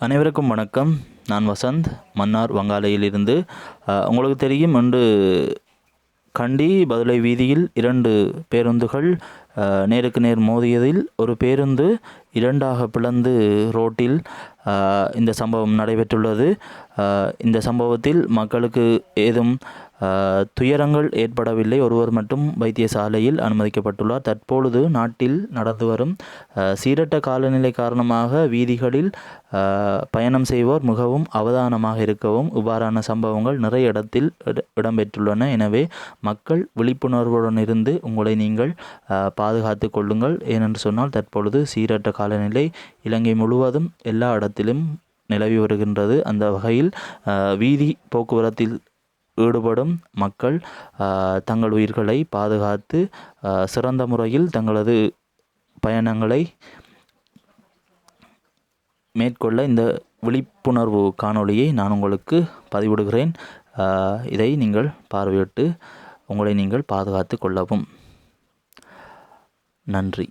அனைவருக்கும் வணக்கம். நான் வசந்த், மன்னார் வங்காளையிலிருந்து. உங்களுக்கு தெரியும், இன்று கண்டி பதுளை வீதியில் 2 பேருந்துகள் நேருக்கு நேர் மோதியதில் ஒரு பேருந்து 2ஆக பிளந்து ரோட்டில் இந்த சம்பவம் நடைபெற்றுள்ளது. இந்த சம்பவத்தில் மக்களுக்கு ஏதும் துயரங்கள் ஏற்படவில்லை. ஒருவர் மட்டும் வைத்தியசாலையில் அனுமதிக்கப்பட்டுள்ளார். தற்பொழுது நாட்டில் நடந்து வரும் சீரற்ற காலநிலை காரணமாக வீதிகளில் பயணம் செய்வோர் மிகவும் அவதானமாக இருக்கவும் இவ்வாறான சம்பவங்கள் நிறைய இடத்தில் இடம்பெற்றுள்ளன. எனவே மக்கள் விழிப்புணர்வுடன் இருந்து உங்களை நீங்கள் பாதுகாத்து கொள்ளுங்கள். ஏனென்று சொன்னால் தற்பொழுது சீரற்ற காலநிலை இலங்கை முழுவதும் எல்லா இடத்திலும் நிலவி வருகின்றது. அந்த வகையில் வீதி போக்குவரத்தில் ஈடுபடும் மக்கள் தங்கள் உயிர்களை பாதுகாத்து சிறந்த முறையில் தங்களது பயணங்களை மேற்கொள்ள இந்த விழிப்புணர்வு காணொளியை நான் உங்களுக்கு பதிவிடுகிறேன். இதை நீங்கள் பார்வையிட்டு உங்களை நீங்கள் பாதுகாத்து கொள்ளவும். நன்றி.